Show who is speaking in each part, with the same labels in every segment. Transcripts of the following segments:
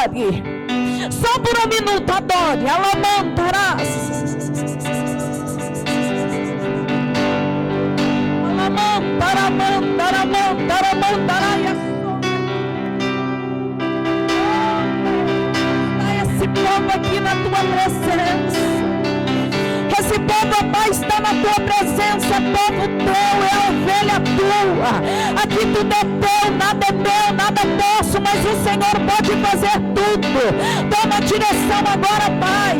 Speaker 1: adore. Só por um minuto, adore. Alamantarás. Esse povo aqui na tua presença. Esse povo, Pai, está na tua presença. Povo teu, é ovelha tua. Aqui tudo é teu, nada é meu, nada posso, mas o Senhor pode fazer tudo. Toma direção agora, Pai,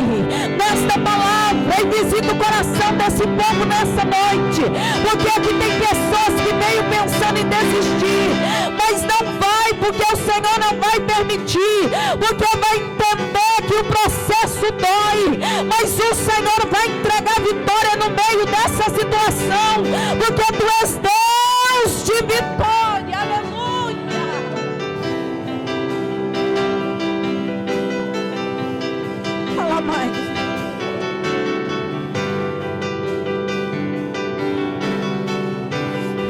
Speaker 1: nesta palavra, e visita o coração desse povo nessa noite, porque aqui tem pessoas que veio pensando em desistir, mas não vai, porque o Senhor não vai permitir, porque vai entender que o processo dói, mas o Senhor vai entregar vitória no meio dessa situação, porque tu és Deus de vitória. Aleluia. Fala mais.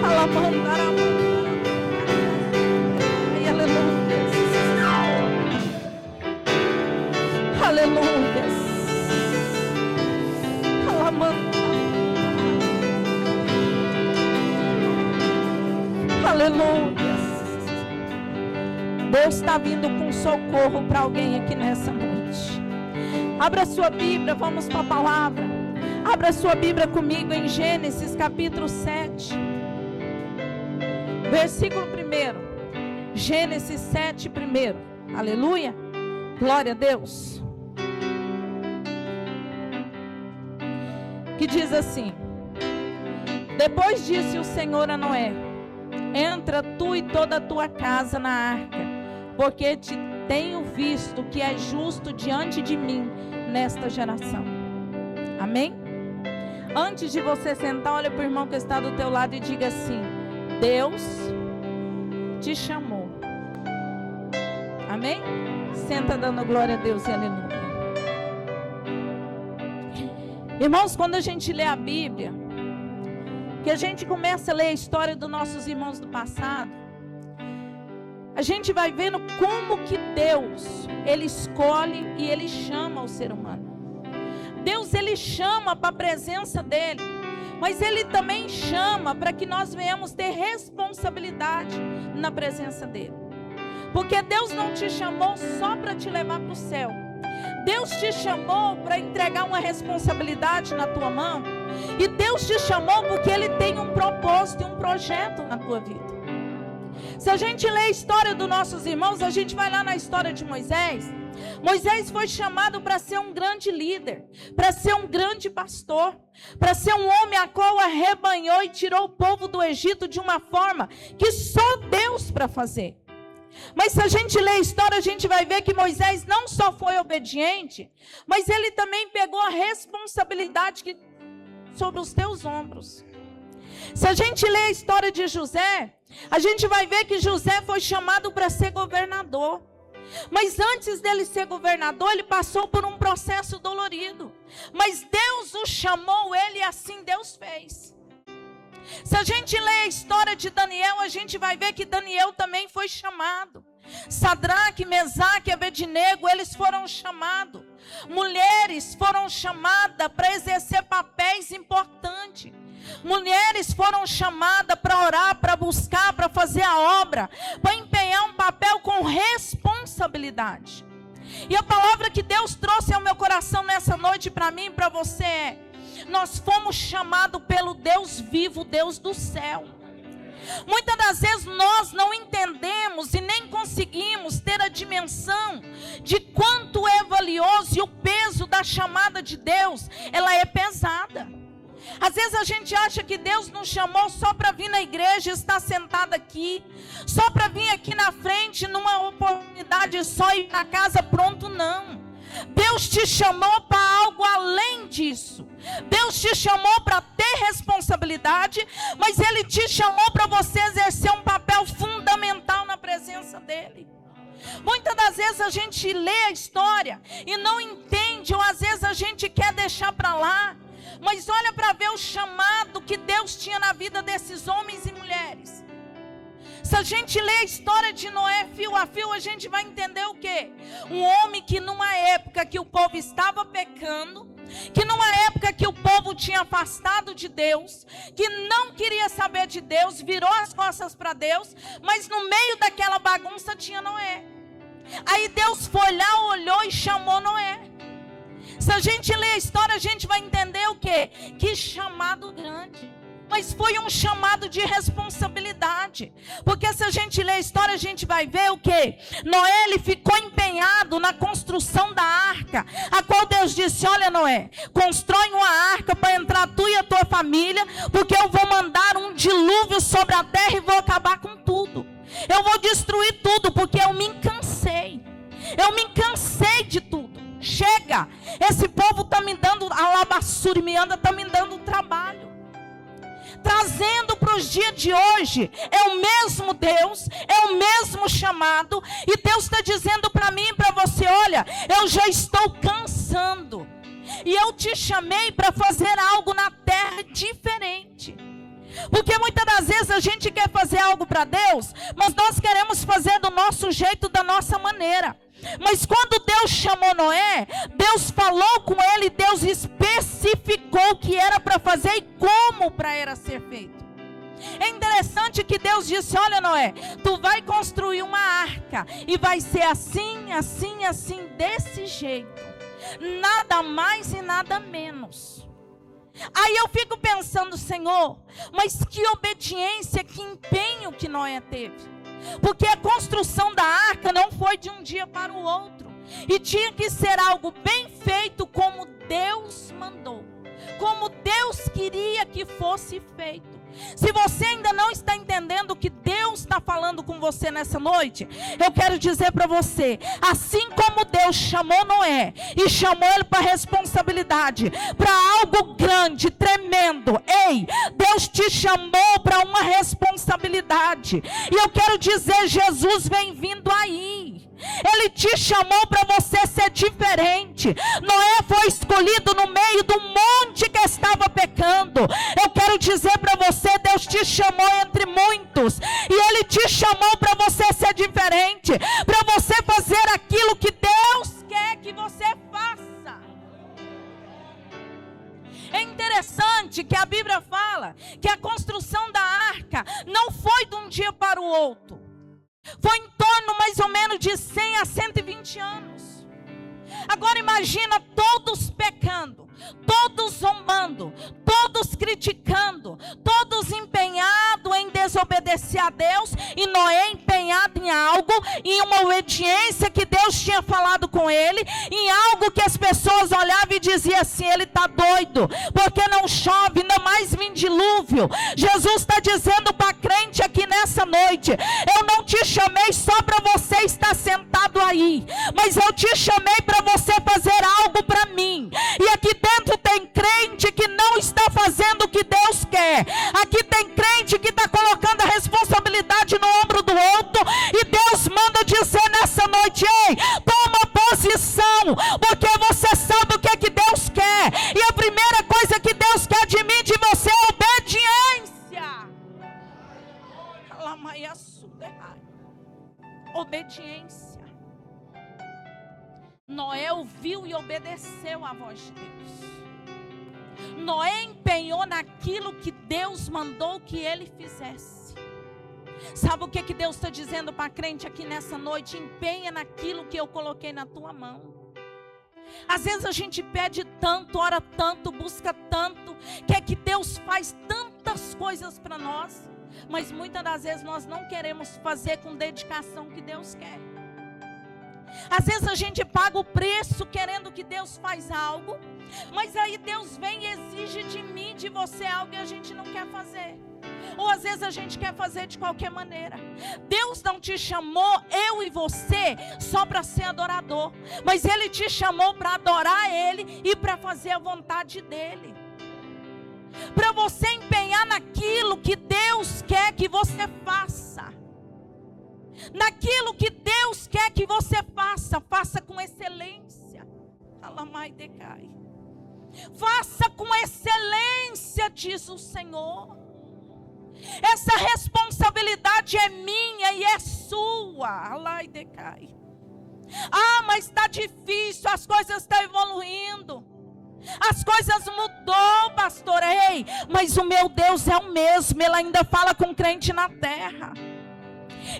Speaker 1: Fala, mandar. Aleluia. Aleluia. Deus está vindo com socorro para alguém aqui nessa noite. Abra sua Bíblia, vamos para a palavra. Abra sua Bíblia comigo em Gênesis capítulo 7, versículo 1. Gênesis 7, 1. Aleluia. Glória a Deus. Que diz assim: depois disse o Senhor a Noé: entra tu e toda a tua casa na arca, porque te tenho visto que é justo diante de mim nesta geração. Amém? Antes de você sentar, olha para o irmão que está do teu lado e diga assim: Deus te chamou. Amém? Senta dando glória a Deus e aleluia. Irmãos, quando a gente lê a Bíblia, que a gente começa a ler a história dos nossos irmãos do passado, a gente vai vendo como que Deus, Ele escolhe e Ele chama o ser humano. Deus, Ele chama para a presença dEle, mas Ele também chama para que nós venhamos ter responsabilidade na presença dEle. Porque Deus não te chamou só para te levar para o céu. Deus te chamou para entregar uma responsabilidade na tua mão. E Deus te chamou porque Ele tem um propósito e um projeto na tua vida. Se a gente lê a história dos nossos irmãos, a gente vai lá na história de Moisés. Moisés foi chamado para ser um grande líder, para ser um grande pastor, para ser um homem a qual arrebanhou e tirou o povo do Egito de uma forma que só Deus para fazer. Mas se a gente ler a história, a gente vai ver que Moisés não só foi obediente, mas ele também pegou a responsabilidade sobre os teus ombros. Se a gente ler a história de José, a gente vai ver que José foi chamado para ser governador. Mas antes dele ser governador, ele passou por um processo dolorido. Mas Deus o chamou, ele, e assim Deus fez. Se a gente lê a história de Daniel, a gente vai ver que Daniel também foi chamado. Sadraque, Mesaque e Abednego, eles foram chamados. Mulheres foram chamadas para exercer papéis importantes. Mulheres foram chamadas para orar, para buscar, para fazer a obra, para empenhar um papel com responsabilidade. E a palavra que Deus trouxe ao meu coração nessa noite para mim e para você é: nós fomos chamados pelo Deus vivo, Deus do céu. Muitas das vezes nós não entendemos e nem conseguimos ter a dimensão de quanto é valioso, e o peso da chamada de Deus, ela é pesada. Às vezes a gente acha que Deus nos chamou só para vir na igreja e estar sentado aqui, só para vir aqui na frente numa oportunidade só e ir para casa pronto. Não. Deus te chamou para algo além disso. Deus te chamou para ter responsabilidade, mas Ele te chamou para você exercer um papel fundamental na presença dEle. Muitas das vezes a gente lê a história e não entende, ou às vezes a gente quer deixar para lá. Mas olha para ver o chamado que Deus tinha na vida desses homens e mulheres. Se a gente lê a história de Noé fio a fio, a gente vai entender o quê? Um homem que numa época que o povo estava pecando, que numa época que o povo tinha afastado de Deus, que não queria saber de Deus, virou as costas para Deus, mas no meio daquela bagunça tinha Noé. Aí Deus foi lá, olhou e chamou Noé. Se a gente ler a história, a gente vai entender o quê? Que chamado grande. Mas foi um chamado de responsabilidade. Porque se a gente ler a história, a gente vai ver o quê? Noé, ele ficou empenhado na construção da arca, a qual Deus disse: olha, Noé, constrói uma arca para entrar tu e a tua família, porque eu vou mandar um dilúvio sobre a terra e vou acabar com tudo. Eu vou destruir tudo, porque eu me cansei. Eu me cansei de tudo. Chega, esse povo está me dando alabaçura e me está me dando trabalho. Trazendo para os dias de hoje, é o mesmo Deus, é o mesmo chamado, e Deus está dizendo para mim e para você: olha, eu já estou cansando, e eu te chamei para fazer algo na terra diferente. Porque muitas das vezes a gente quer fazer algo para Deus, mas nós queremos fazer do nosso jeito, da nossa maneira. Mas quando Deus chamou Noé, Deus falou com ele, Deus especificou o que era para fazer e como para era ser feito. É interessante que Deus disse: olha, Noé, tu vai construir uma arca e vai ser assim, assim, assim, desse jeito. Nada mais e nada menos. Aí eu fico pensando: Senhor, mas que obediência, que empenho que Noé teve. Porque a construção da arca não foi de um dia para o outro. E tinha que ser algo bem feito, como Deus mandou, como Deus queria que fosse feito. Se você ainda não está entendendo o que Deus está falando com você nessa noite, eu quero dizer para você: assim como Deus chamou Noé e chamou ele para responsabilidade, para algo grande, tremendo, ei, Deus te chamou para uma responsabilidade. E eu quero dizer: Jesus vem vindo aí. Ele te chamou para você ser diferente. Noé foi escolhido no meio do monte que estava pecando. Eu quero dizer para você: Deus te chamou entre muitos, e Ele te chamou para você ser diferente, para você fazer aquilo que Deus quer que você faça. É interessante que a Bíblia fala que a construção da arca não foi de um dia para o outro. Foi em torno mais ou menos de 100 a 120 anos. Agora imagina todos pecando, todos zombando, todos criticando, todos empenhados em desobedecer a Deus, e Noé empenhado em algo, em uma obediência que Deus tinha falado com ele, em algo que as pessoas olhavam e diziam assim: ele está doido, porque não chove, ainda mais vem dilúvio. Jesus está dizendo para crente aqui nessa noite: eu não te chamei só para você estar sentado aí, mas eu te chamei para você fazer algo para mim. E aqui dentro tem crente que não está fazendo o que Deus quer. Aqui tem crente que está colocando a responsabilidade no ombro do outro, e Deus manda dizer nessa noite: ei, toma posição, porque você sabe o que é que Deus quer, e a primeira coisa que Deus quer de mim e de você é obediência. Obediência. Noé ouviu e obedeceu a voz de Deus. Noé empenhou naquilo que Deus mandou que ele fizesse. Sabe o que Deus está dizendo para a crente aqui nessa noite? Empenha naquilo que eu coloquei na tua mão. Às vezes a gente pede tanto, ora tanto, busca tanto, quer que Deus faz tantas coisas para nós, mas muitas das vezes nós não queremos fazer com dedicação que Deus quer. Às vezes a gente paga o preço querendo que Deus faz algo, mas aí Deus vem e exige de mim, de você algo, e a gente não quer fazer. Ou às vezes a gente quer fazer de qualquer maneira. Deus não te chamou, eu e você, só para ser adorador, mas Ele te chamou para adorar Ele e para fazer a vontade dEle, para você empenhar naquilo que Deus quer que você faça. Naquilo que Deus quer que você faça, faça com excelência. Alamai decai. Faça com excelência, diz o Senhor. Essa responsabilidade é minha e é sua. Alai decai. Ah, mas está difícil, as coisas estão evoluindo. As coisas mudou, pastor. Ei, mas o meu Deus é o mesmo. Ele ainda fala com crente na terra.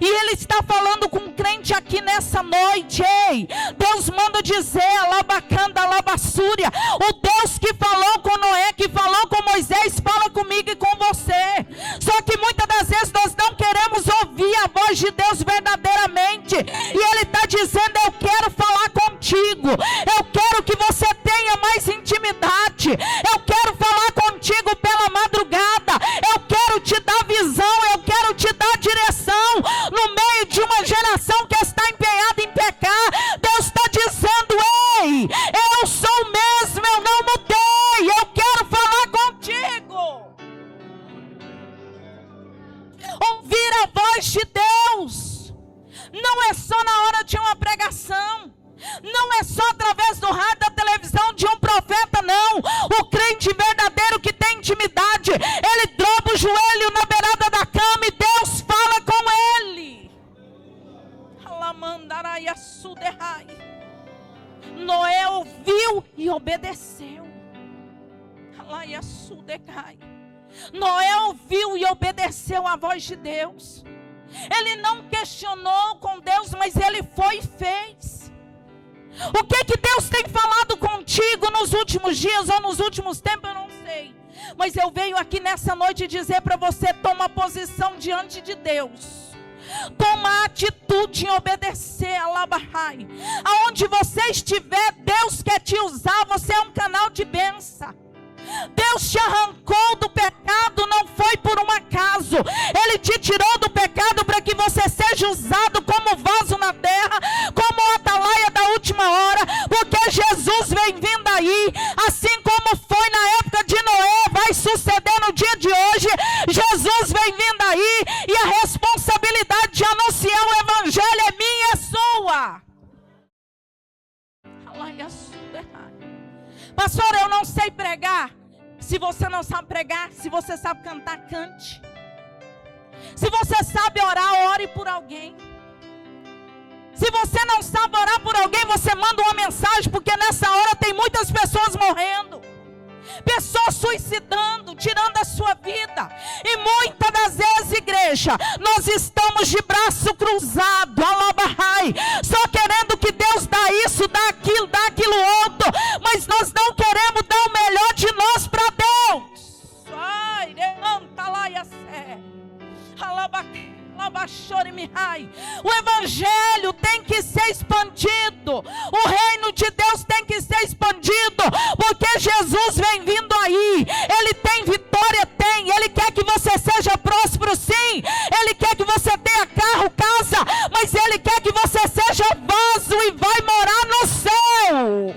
Speaker 1: E Ele está falando com crente aqui nessa noite. Ei, Deus manda dizer, alabacanda, alabassúria, o Deus que falou com Noé, que falou com Moisés, fala comigo e com você. Só que muitas das vezes nós não queremos ouvir a voz de Deus verdadeiramente. E Ele está dizendo, eu quero falar contigo. Eu quero que você tenha mais intimidade. Eu quero falar contigo pela madrugada. Eu quero te dar visão. Eu quero te dar direção. No meio de uma geração que está empenhada em pecar, Deus está dizendo, ei, eu sou o mesmo, eu não mudei, eu quero falar contigo. Ouvir a voz de Deus não é só na hora de uma pregação, não é só através do rádio, da televisão, de um profeta, não. O crente verdadeiro que tem intimidade, ele dobra o joelho na beirada da cama e Deus fala com ele. Noé ouviu e obedeceu. Noé ouviu e obedeceu a voz de Deus. Ele não questionou com Deus, mas ele foi e fez. O que Deus tem falado contigo nos últimos dias ou nos últimos tempos, eu não sei. Mas eu venho aqui nessa noite dizer para você, toma posição diante de Deus. Toma a atitude em obedecer a Labahai. Aonde você estiver, Deus quer te usar, você é um canal de bênção. Deus te arrancou do pecado, não foi por um acaso. Ele te tirou do pecado para que você seja usado como vaso na terra, como atalaia da última hora, porque Jesus vem vindo aí, assim como foi na época de Noé, vai suceder no dia de hoje. Jesus vem vindo aí e a responsabilidade de anunciar o evangelho é minha e é sua. Pastor, eu não sei pregar. Se você não sabe pregar, se você sabe cantar, cante. Se você sabe orar, ore por alguém. Se você não sabe orar por alguém, você manda uma mensagem, porque nessa hora tem muitas pessoas morrendo, pessoas suicidando, tirando a sua vida. E muitas das vezes, igreja, nós estamos de braço cruzado, alabahai, só querendo que Deus dá isso, dá aquilo outro, mas nós não queremos dar o melhor de nós para Deus. Ai, levanta lá e o evangelho tem que ser expandido, o reino de Deus tem que ser expandido, porque Jesus vem vindo aí. Ele tem vitória, tem. Ele quer que você seja próspero, sim. Ele quer que você tenha carro, casa, mas Ele quer que você seja vaso e vai morar no céu.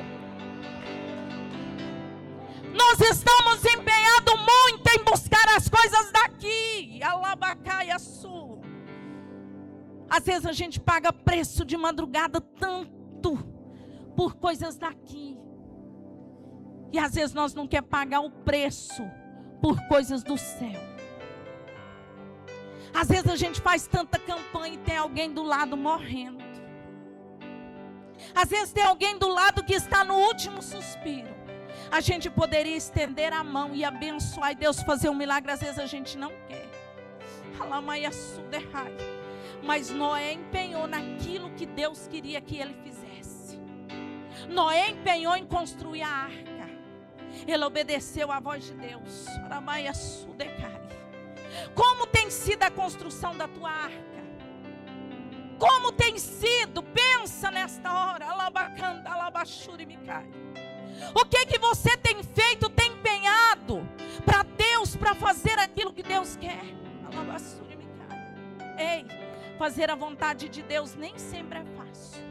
Speaker 1: Nós estamos empenhados muito em buscar as coisas daqui. Alabacaiaçu. Às vezes a gente paga preço de madrugada tanto por coisas daqui. E às vezes nós não queremos pagar o preço por coisas do céu. Às vezes a gente faz tanta campanha e tem alguém do lado morrendo. Às vezes tem alguém do lado que está no último suspiro. A gente poderia estender a mão e abençoar e Deus fazer um milagre. Às vezes a gente não quer. Mas Noé empenhou naquilo que Deus queria que ele fizesse. Noé empenhou em construir a arca. Ele obedeceu à voz de Deus. Como tem sido a construção da tua arca? Como tem sido? Pensa nesta hora. O que você tem feito, tem empenhado para Deus, para fazer aquilo que Deus quer? Ei, fazer a vontade de Deus nem sempre é fácil,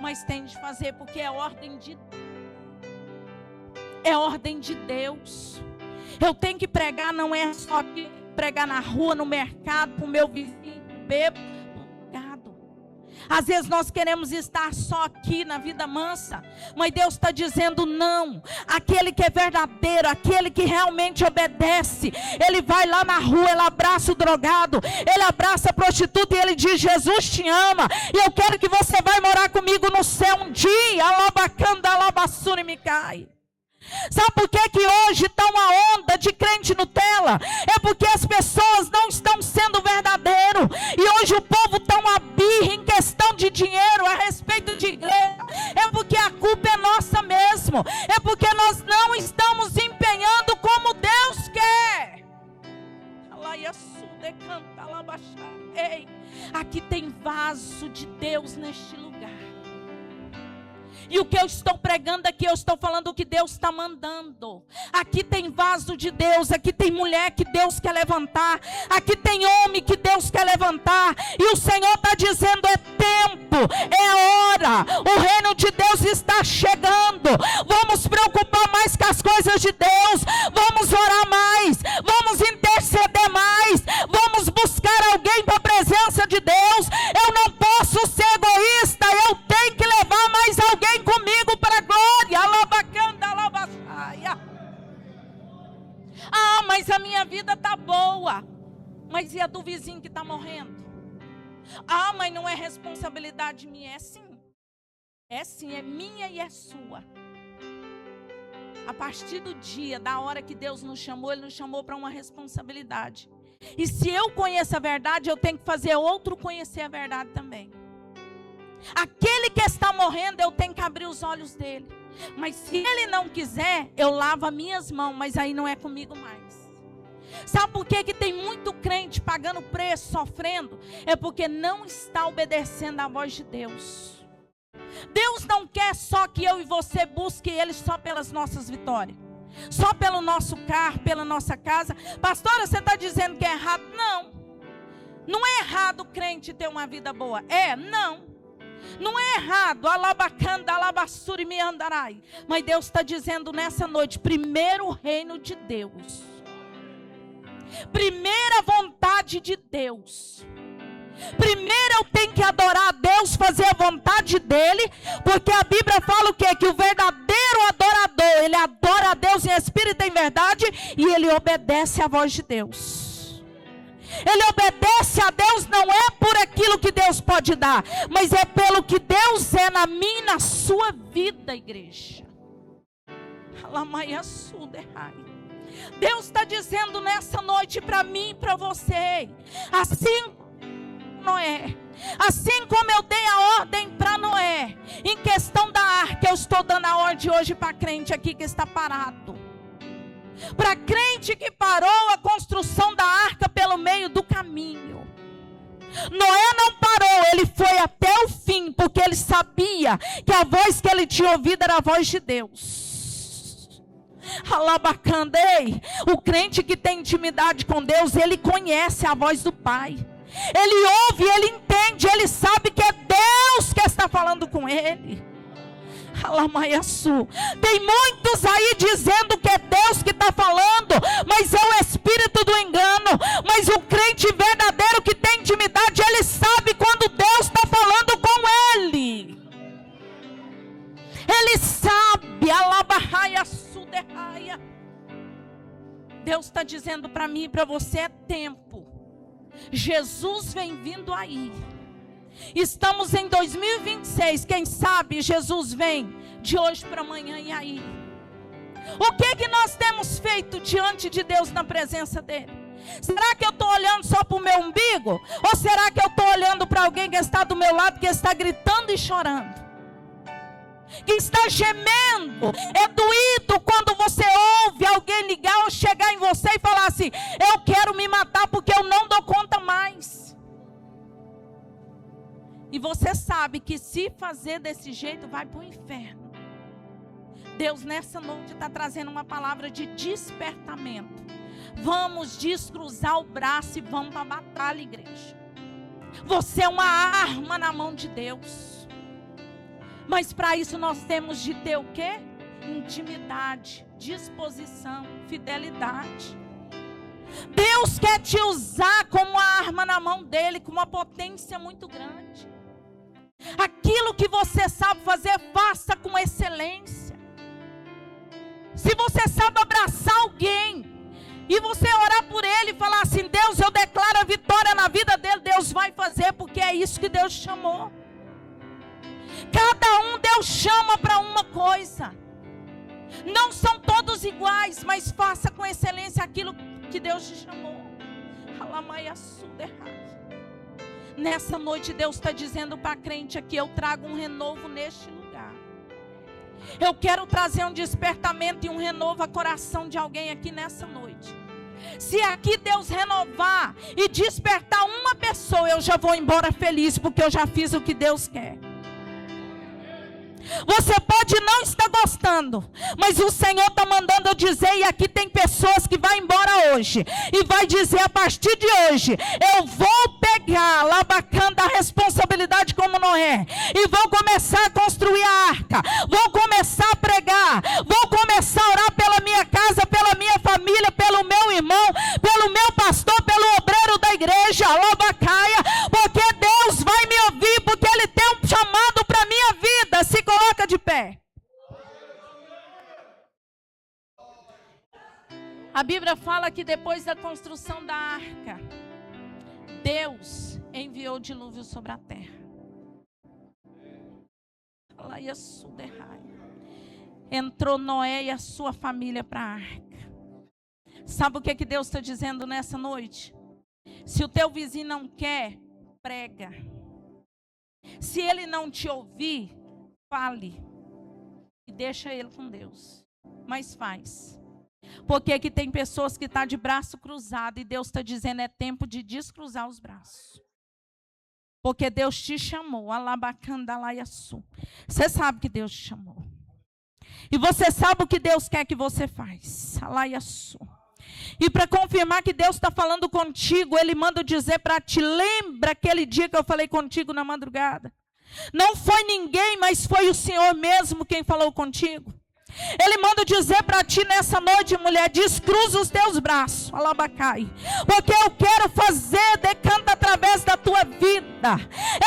Speaker 1: mas tem de fazer, porque é ordem de Deus. Eu tenho que pregar, não é só pregar na rua, no mercado, para o meu vizinho bêbado. Às vezes nós queremos estar só aqui na vida mansa, mas Deus está dizendo não. Aquele que é verdadeiro, aquele que realmente obedece, ele vai lá na rua, ele abraça o drogado, ele abraça a prostituta e ele diz: Jesus te ama, e eu quero que você vai morar comigo no céu um dia. Alabacanda, alabassuri me cai. Sabe por que hoje está uma onda de crente Nutella? É porque as pessoas não estão sendo verdadeiros. E hoje o povo está uma birra em questão de dinheiro a respeito de igreja. É porque a culpa é nossa mesmo. É porque nós não estamos empenhando como Deus quer. Ei, aqui tem vaso de Deus neste lugar. E o que eu estou pregando aqui, eu estou falando o que Deus está mandando. Aqui tem vaso de Deus, aqui tem mulher que Deus quer levantar, aqui tem homem que Deus quer levantar. E o Senhor está dizendo: é tempo, é hora, o reino de Deus está chegando. Vamos preocupar mais com as coisas de Deus, vamos orar mais, vamos interceder mais, vamos buscar alguém para a presença de Deus. Eu não posso ser egoísta, eu tenho que levar mais alguém comigo para a glória. Alabacanda, alabaçaia. Ah, mas a minha vida está boa. Mas e a do vizinho que está morrendo? Ah, mas não é responsabilidade minha. É sim. É sim, é minha e é sua. A partir do dia, da hora que Deus nos chamou, Ele nos chamou para uma responsabilidade. E se eu conheço a verdade, eu tenho que fazer outro conhecer a verdade também. Aquele que está morrendo, eu tenho que abrir os olhos dele. Mas se ele não quiser, eu lavo as minhas mãos, mas aí não é comigo mais. Sabe por que tem muito crente pagando preço, sofrendo? É porque não está obedecendo à voz de Deus. Deus não quer só que eu e você busque Ele só pelas nossas vitórias, só pelo nosso carro, pela nossa casa. Pastora, você está dizendo que é errado? Não. Não é errado o crente ter uma vida boa. É? Não. Não é errado, alabacanda, alabassuri me andarai. Mas Deus está dizendo nessa noite: primeiro o reino de Deus, primeira vontade de Deus. Primeiro eu tenho que adorar a Deus, fazer a vontade dEle, porque a Bíblia fala o quê? Que o verdadeiro adorador, ele adora a Deus em espírito e em verdade, e ele obedece à voz de Deus. Ele obedece a Deus não é por aquilo que Deus pode dar, mas é pelo que Deus é na minha e na sua vida, igreja. Deus está dizendo nessa noite para mim e para você, assim Noé, assim como eu dei a ordem para Noé, em questão da arca, eu estou dando a ordem hoje para crente aqui que está parado. Para crente que parou a construção da arca pelo meio do caminho. Noé não parou, ele foi até o fim, porque ele sabia que a voz que ele tinha ouvido era a voz de Deus. Alabacandei, o crente que tem intimidade com Deus, ele conhece a voz do Pai. Ele ouve, ele entende, ele sabe que é Deus que está falando com ele. Tem muitos aí dizendo que é Deus que está falando, mas é o espírito do engano. Mas o crente verdadeiro que tem intimidade, ele sabe quando Deus está falando com ele. Ele sabe. Deus está dizendo para mim e para você: é tempo. Jesus vem vindo aí. Estamos em 2026. Quem sabe Jesus vem de hoje para amanhã e aí. O que nós temos feito diante de Deus na presença dele? Será que eu estou olhando só para o meu umbigo? Ou será que eu estou olhando para alguém que está do meu lado, que está gritando e chorando, que está gemendo? É doído quando você ouve alguém ligar ou chegar em você e falar assim: eu quero me matar porque eu não dou conta mais. E você sabe que se fazer desse jeito vai para o inferno. Deus nessa noite está trazendo uma palavra de despertamento. Vamos descruzar o braço e vamos para a batalha, igreja. Você é uma arma na mão de Deus. Mas para isso nós temos de ter o quê? Intimidade, disposição, fidelidade. Deus quer te usar como uma arma na mão dele, com uma potência muito grande. Aquilo que você sabe fazer, faça com excelência. Se você sabe abraçar alguém e você orar por ele e falar assim: Deus, eu declaro a vitória na vida dele, Deus vai fazer, porque é isso que Deus chamou. Cada um Deus chama para uma coisa. Não são todos iguais, mas faça com excelência aquilo que Deus te chamou. Nessa noite Deus está dizendo para a crente aqui: eu trago um renovo neste lugar. Eu quero trazer um despertamento e um renovo a coração de alguém aqui nessa noite. Se aqui Deus renovar e despertar uma pessoa, eu já vou embora feliz, porque eu já fiz o que Deus quer. Você pode não estar gostando, mas o Senhor está mandando eu dizer, e aqui tem pessoas que vão embora hoje e vai dizer: a partir de hoje eu vou pegar labacando a responsabilidade como Noé e vou começar a construir a arca, vou começar a pregar, vou começar a orar pela minha casa, pela minha família, pelo meu irmão, pelo meu pastor, pelo obreiro da igreja, labacaia, porque Deus vai me ouvir, porque Ele tem um chamado para a minha vida. Se coloca de pé. A Bíblia fala que depois da construção da arca, Deus enviou dilúvio sobre a terra. Entrou Noé e a sua família para a arca. Sabe o que Deus está dizendo nessa noite? Se o teu vizinho não quer, prega. Se ele não te ouvir, fale e deixa ele com Deus, mas faz, porque aqui tem pessoas que estão de braço cruzado e Deus está dizendo: é tempo de descruzar os braços, porque Deus te chamou. Alabacandalaiaçu. Você sabe que Deus te chamou e você sabe o que Deus quer que você faz. Alaiaçu. E para confirmar que Deus está falando contigo, Ele manda eu dizer para ti: lembra aquele dia que eu falei contigo na madrugada? Não foi ninguém, mas foi o Senhor mesmo quem falou contigo. Ele manda dizer para ti nessa noite, mulher: descruza os teus braços, alabacai, porque eu quero fazer decanta através da tua vida.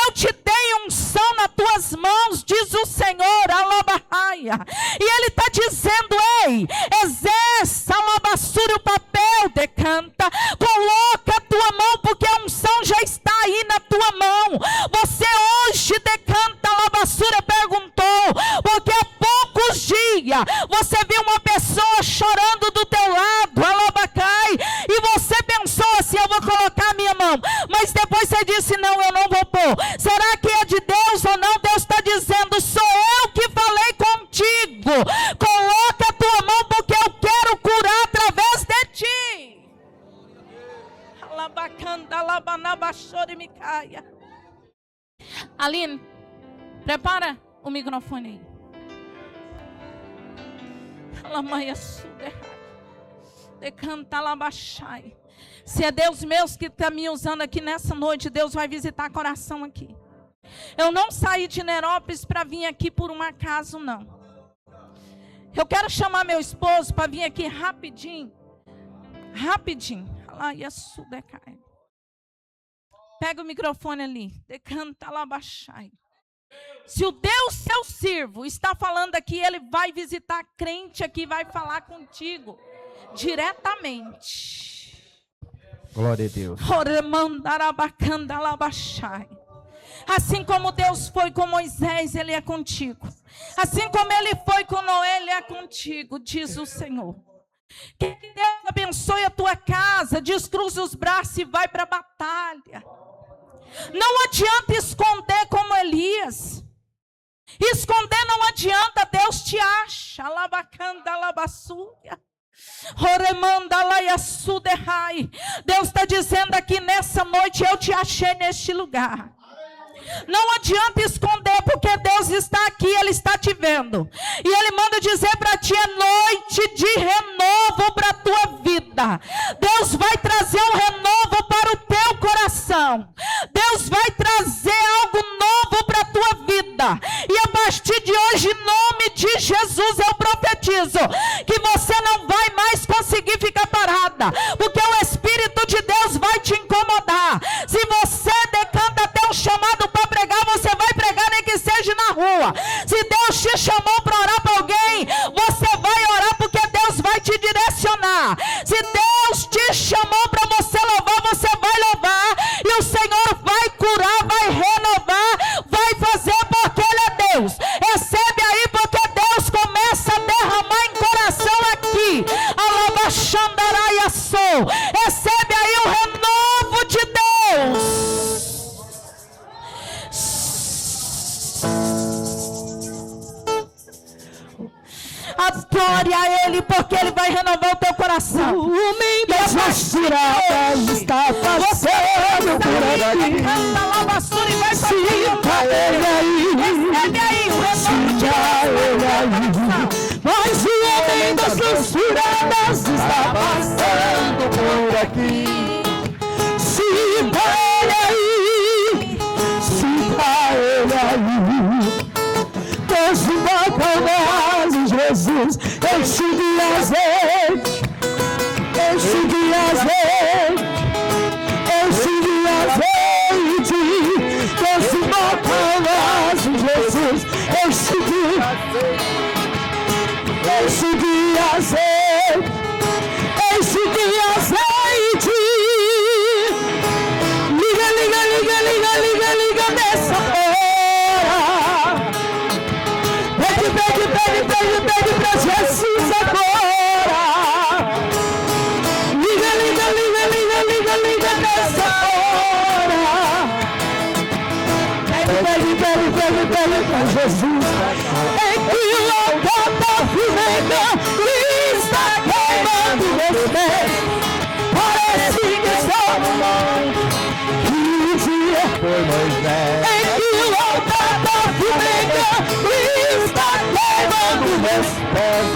Speaker 1: Eu te dei unção nas tuas mãos, diz o Senhor, alabacaia. E Ele está dizendo: ei, exerça, alabassura, o papel, decanta, coloca a tua mão, porque a unção já está aí na tua mão. Você hoje, decanta, alabassura, perguntou, porque há poucos dias você viu uma pessoa chorando do teu lado, alabacai, e você pensou assim: eu vou colocar a minha mão, mas depois você disse: não, eu não vou pôr. Será que é de Deus ou não? Deus está dizendo: sou eu que falei contigo, coloca a tua mão, porque eu quero curar através de ti. Alabacanda, alabanabachore, micaia. Aline, prepara o microfone aí. Se é Deus mesmo que está me usando aqui nessa noite, Deus vai visitar coração aqui. Eu não saí de Nerópolis para vir aqui por um acaso, não. Eu quero chamar meu esposo para vir aqui rapidinho. Rapidinho. Pega o microfone ali. Decanta lá, baixai. Se o Deus que eu sirvo está falando aqui, Ele vai visitar crente aqui, vai falar contigo diretamente.
Speaker 2: Glória a Deus.
Speaker 1: Assim como Deus foi com Moisés, Ele é contigo. Assim como Ele foi com Noé, Ele é contigo, diz o Senhor. Que Deus abençoe a tua casa, descruza os braços e vai para a batalha. Não adianta esconder como Elias. Esconder não adianta, Deus te acha. Alabacanda, alabaçúria. Deus está dizendo aqui nessa noite: eu te achei neste lugar. Não adianta esconder, porque Deus está aqui, Ele está te vendo. E Ele manda dizer para ti: é noite de renovo para a tua vida. Deus vai trazer um renovo para o teu coração. Deus vai trazer algo novo para a tua vida. E a partir de hoje, em nome de Jesus, eu profetizo que você não vai mais conseguir ficar parada, porque o Espírito de Deus vai te incomodar. Se você decanta até um chamado para pregar, você vai pregar esteja na rua. Se Deus te chamou para orar para alguém, você vai orar porque Deus vai te direcionar. Se Deus te chamou para você louvar, você vai louvar. E o Senhor vai curar, vai renovar, vai fazer porque Ele é Deus. Recebe aí porque Deus começa a derramar em coração aqui. Alabaxandaraia sou. Recebe aí o renovo de Deus. Adore a Ele, porque Ele vai renovar o teu coração.
Speaker 3: O homem das misturadas está passando por aqui.
Speaker 1: Canta lá, vassoura, e vai
Speaker 3: Sinta Ele aí.
Speaker 1: Recebe aí o renovo de Deus.
Speaker 3: Mas o homem das misturadas está passando por aqui. Sinta Ele aí. Sinta Ele aí. Deus vai palmas em Jesus, enche de azeite, enche de azeite, enche de azeite. Deus vai palmas em Jesus, enche de azeite, enche de azeite. Liga, liga, liga, liga, liga, liga nessa hora. Pede pra Jesus agora. Liga, liga, liga, liga, liga, liga nessa hora. Pede pra Jesus. Em que o altar da fumega está queimando os pés. Parece que só que dia foi Moisés. Em que o altar da fumega está queimando meus pés.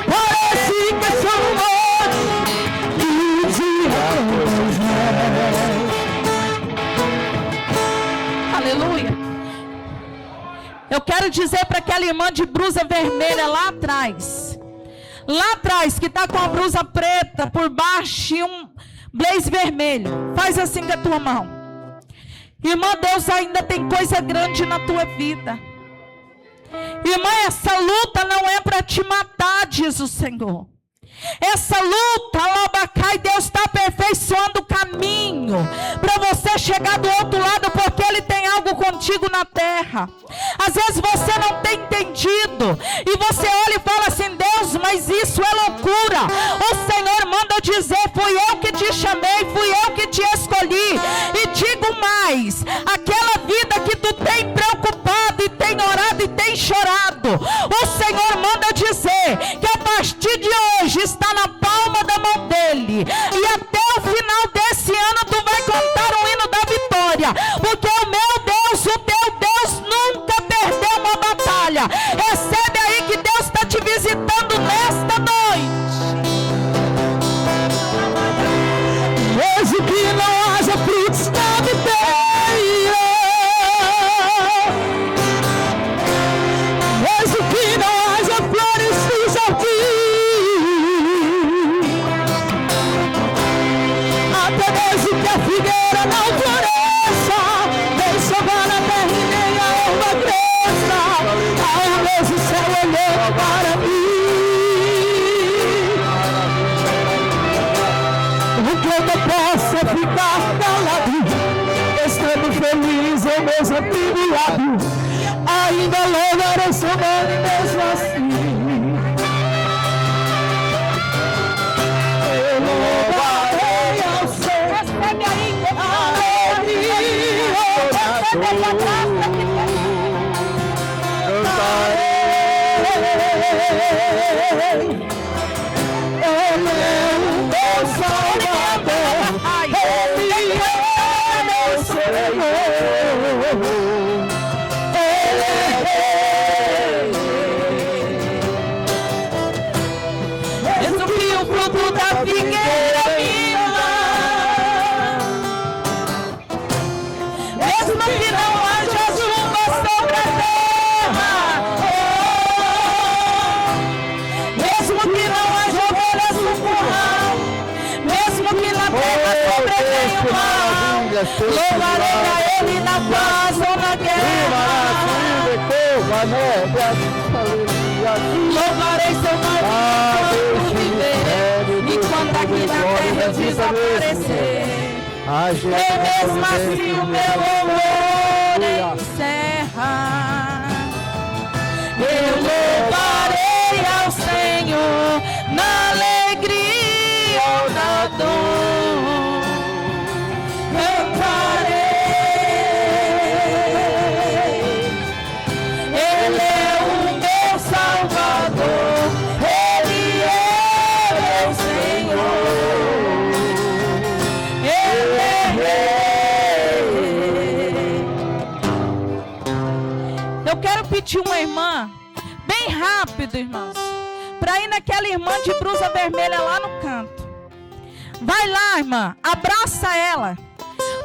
Speaker 3: Parece que sou hoje que dia foi Moisés.
Speaker 1: Aleluia. Eu quero dizer para aquela irmã de blusa vermelha lá atrás, que está com a blusa preta por baixo e um blaze vermelho, faz assim com a tua mão. Irmã, Deus ainda tem coisa grande na tua vida. Irmã, essa luta não é para te matar, diz o Senhor. Essa luta, Alabacai, Deus está aperfeiçoando o caminho para você chegar do outro lado, porque Ele tem algo contigo na terra. Às vezes você não tem entendido e você olha e fala assim: Deus, mas isso é loucura. O Senhor manda dizer: fui eu que te chamei, fui eu que te escolhi. E digo mais, aquela vida que tu tem preocupado e tem orado e tem chorado, o Senhor manda dizer que a partir de hoje está na palma da mão dele, e até o final desse ano tu vai cantar o hino da vitória, porque o meu Deus, o teu Deus nunca perdeu uma batalha. Recebe aí que Deus está te visitando nesta noite.
Speaker 3: Mesmo que não haja frutos na videira, mesmo que não haja flores no jardim, até mesmo que a figueira não floresça, nem chover na terra e nem a erva cresça, ao mesmo céu olhando para mim. O que eu não posso é ficar calado, estando feliz ou mesmo atribulado, ainda louvarei seu nome mesmo assim. Eu louvarei ao Senhor.
Speaker 1: Recebe aí,
Speaker 3: Recebe aí a graça que Ele é o meu Salvador, Ele é meu Senhor, Ele é Rei.
Speaker 1: mesmo que o fruto da figueira minha, mesmo que não haja chuva sobre a terra, mesmo que não haja ovelhas no curral, mesmo que na terra sobrevenha o mal, louvarei a Ele na paz ou na guerra. Louvarei seu nome enquanto viver, enquanto aqui na terra eu desaparecer. E mesmo assim o meu louvor encerra. Eu louvarei ao Senhor na alegria ou na dor. Cantarei. Ele é o meu Salvador. Ele é meu Senhor. Ele é Rei. Eu quero pedir uma irmã, bem rápido, irmãos, para ir naquela irmã de blusa vermelha lá no canto. Vai lá, irmã, abraça ela,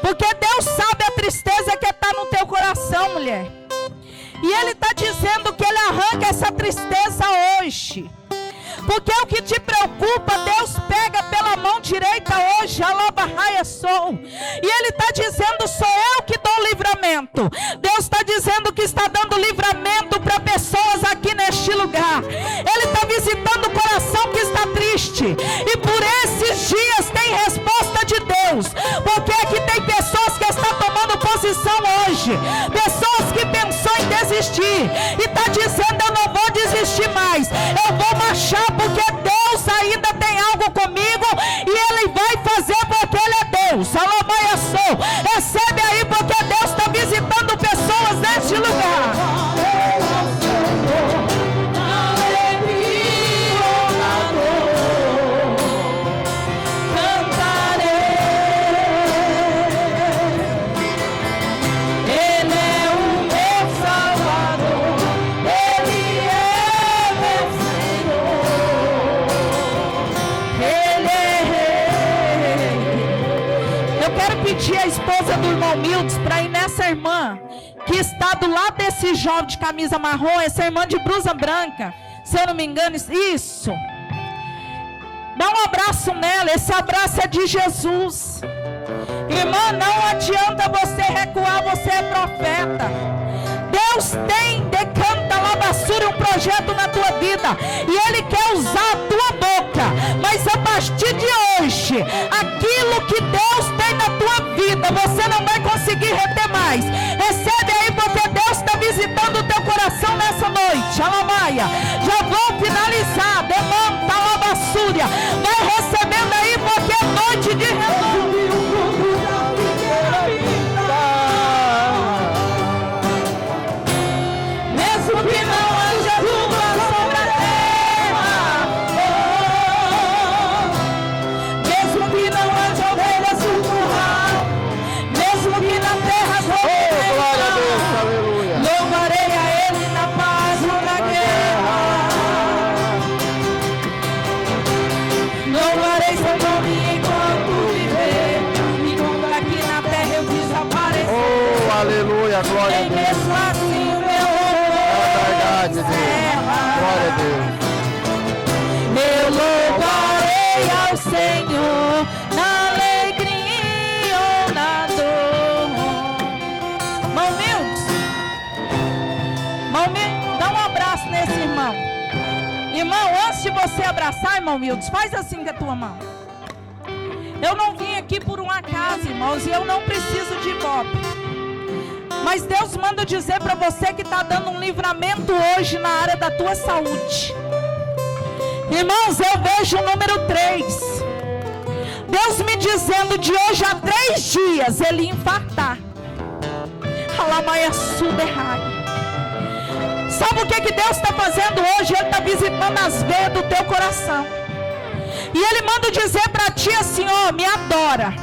Speaker 1: porque Deus sabe a tristeza que está no teu coração, mulher. E Ele está dizendo que Ele arranca essa tristeza hoje. Porque o que te preocupa, Deus pega pela mão direita hoje, alabarraia sou. E Ele está dizendo, sou eu que dou livramento. Deus está dizendo que está dando livramento para pessoas aqui neste lugar. Ele está visitando o coração que está triste. E por esses dias tem resposta de Deus. Porque aqui tem pessoas que estão tomando posição hoje. Pessoas que pensou em desistir. E está dizendo, eu não vou desistir mais. Eu vou marchar porque Deus ainda tem algo comigo e Ele vai fazer porque Ele é Deus. Alamaia sou. Recebe aí porque Deus está visitando pessoas neste lugar. Pedir a esposa do irmão Mildes para ir nessa irmã que está do lado desse jovem de camisa marrom, essa irmã de blusa branca, se eu não me engano, isso. Dá um abraço nela, esse abraço é de Jesus. Irmã, não adianta você recuar, você é profeta. Deus tem, decanta lavassura, um projeto na tua vida, e Ele quer usar a tua boca, mas a partir de hoje, aquilo que Deus tem na tua vida, você não vai conseguir reter mais. Recebe aí porque Deus está visitando o teu coração nessa noite. Alamaia, já vou finalizar, demanda a lavassura, vai recebendo aí porque é noite de renovo. Que não haja chuva sobre a terra, mesmo que não haja ovelhas no curral, mesmo que na terra glória, louvarei a Ele na paz ou na guerra, louvarei seu nome enquanto viver, enquanto aqui na terra eu desaparecer.
Speaker 2: Oh, aleluia, glória a Deus.
Speaker 1: Mesmo assim o meu
Speaker 2: Glória a Deus.
Speaker 1: Eu louvarei ao Senhor na alegria ou na dor. Irmão Mildes, dá um abraço nesse irmão. Irmão, antes de você abraçar, irmão Mildes, faz assim com a tua mão. Eu não vim aqui por um acaso, irmãos, e eu não preciso de ibope. Mas Deus manda dizer para você que está dando um livramento hoje na área da tua saúde. Irmãos, eu vejo o número 3. Deus me dizendo de hoje a 3 dias ele infartar. Alamaia suderrai. Sabe o que Deus está fazendo hoje? Ele está visitando as veias do teu coração. E Ele manda dizer para ti assim, ó, me adora.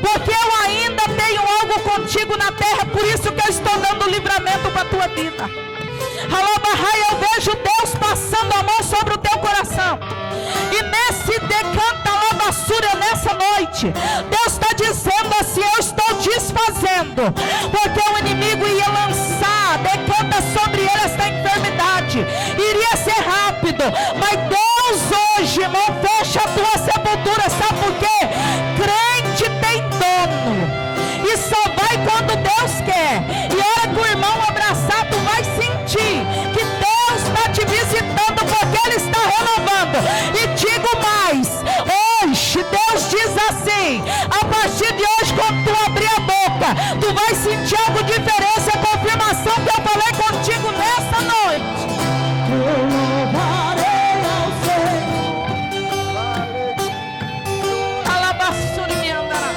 Speaker 1: Porque eu ainda tenho algo contigo na terra, por isso que eu estou dando livramento para a tua vida. Alabarrai, eu vejo Deus passando a mão sobre o teu coração. E nesse decanta lavassura nessa noite, Deus está dizendo assim, eu estou desfazendo. Porque o inimigo ia lançar, decanta sobre ele esta enfermidade. Iria ser rápido, mas Deus hoje, irmão, fecha a tua sepultura, sabe por quê? Crente tem dono, e só vai quando Deus quer. E a hora que o irmão abraçar, tu vai sentir renovando. E digo mais, hoje Deus diz assim: a partir de hoje, quando tu abrir a boca, tu vai sentir algo diferente. A confirmação que eu falei contigo nessa noite.
Speaker 3: Eu louvarei ao Senhor.
Speaker 1: Alabaçuri me andarás.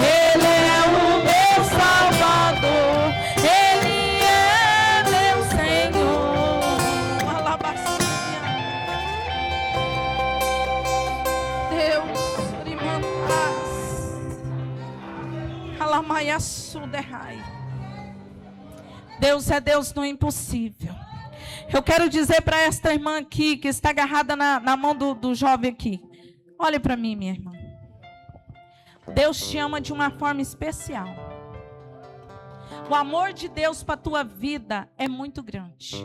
Speaker 1: Ele é o meu Salvador, Ele é meu Senhor. Alabaçuri. Deus, rimandarás. Alamayaçu derrai. Deus é Deus no impossível. Eu quero dizer para esta irmã aqui, que está agarrada na mão do jovem aqui. Olhe para mim, minha irmã. Deus te ama de uma forma especial. O amor de Deus para a tua vida é muito grande.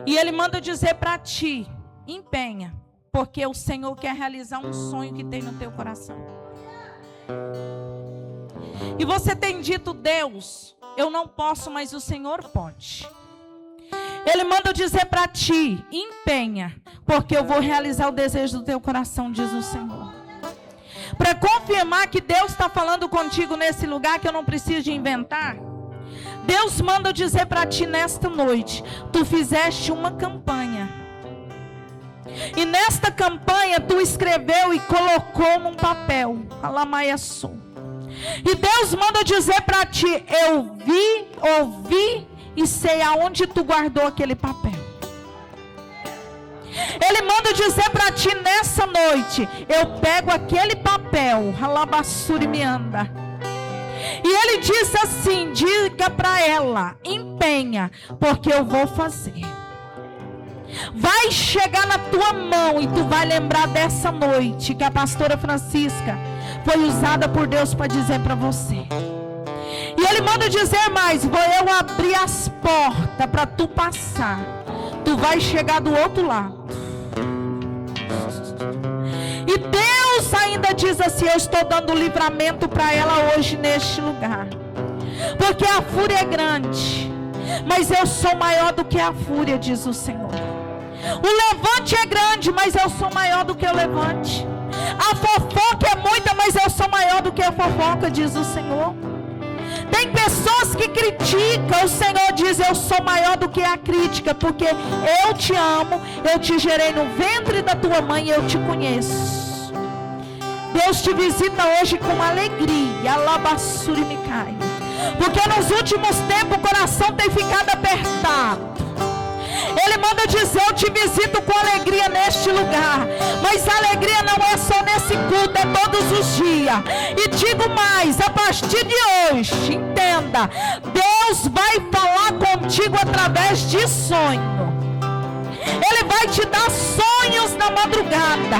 Speaker 1: E Ele manda dizer para ti, empenha, porque o Senhor quer realizar um sonho que tem no teu coração. E você tem dito: Deus, eu não posso, mas o Senhor pode. Ele manda dizer para ti, empenha, porque eu vou realizar o desejo do teu coração, diz o Senhor. Para confirmar que Deus está falando contigo nesse lugar, que eu não preciso de inventar, Deus manda dizer para ti nesta noite: tu fizeste uma campanha. E nesta campanha tu escreveu e colocou num papel. Alamaiaçu. E Deus manda dizer para ti: eu vi, ouvi e sei aonde tu guardou aquele papel. Ele manda dizer para ti nessa noite: eu pego aquele papel, Alabassuri me anda. E ele diz assim: diga para ela, empenha, porque eu vou fazer. Vai chegar na tua mão e tu vai lembrar dessa noite que a pastora Francisca foi usada por Deus para dizer para você. E ele manda dizer mais: vou eu abrir as portas para tu passar. Tu vai chegar do outro lado. E Deus ainda diz assim: eu estou dando livramento para ela hoje neste lugar. Porque a fúria é grande, mas eu sou maior do que a fúria, diz o Senhor. O levante é grande, mas eu sou maior do que o levante. A fofoca é muita, mas eu sou maior do que a fofoca, diz o Senhor. Tem pessoas que criticam, o Senhor diz: eu sou maior do que a crítica, porque eu te amo, eu te gerei no ventre da tua mãe e eu te conheço. Deus te visita hoje com alegria, alabassuri me cai, porque nos últimos tempos o coração tem ficado apertado. Ele manda dizer: eu te visito com alegria neste lugar. Mas a alegria não é só nesse culto, é todos os dias. E digo mais, a partir de hoje, entenda, Deus vai falar contigo através de sonho. Ele vai te dar sonhos na madrugada.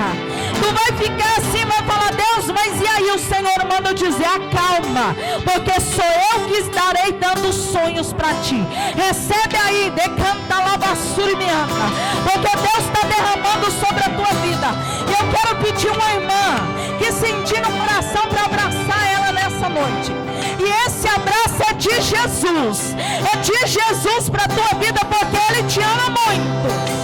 Speaker 1: Tu vai ficar assim, vai falar: Deus, mas e aí? O Senhor manda dizer: acalma, porque sou eu que estarei dando sonhos para ti. Recebe aí, decanta lavassuri me anda, porque Deus está derramando sobre a tua vida. E eu quero pedir uma irmã que sentir no coração para abraçar ela nessa noite. E esse abraço é de Jesus. É de Jesus para a tua vida, porque Ele te ama muito.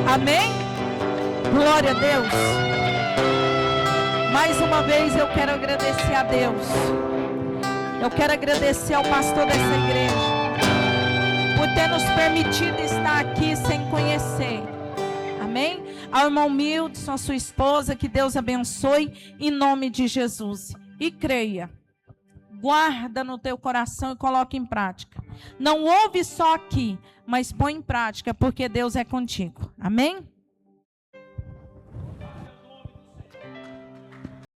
Speaker 1: Amém? Glória a Deus. Mais uma vez eu quero agradecer a Deus. Eu quero agradecer ao pastor dessa igreja por ter nos permitido estar aqui sem conhecer. Amém? Ao irmão Mildson, a sua esposa, que Deus abençoe em nome de Jesus. E creia, guarda no teu coração e coloca em prática. Não ouve só aqui, mas põe em prática, porque Deus é contigo. Amém?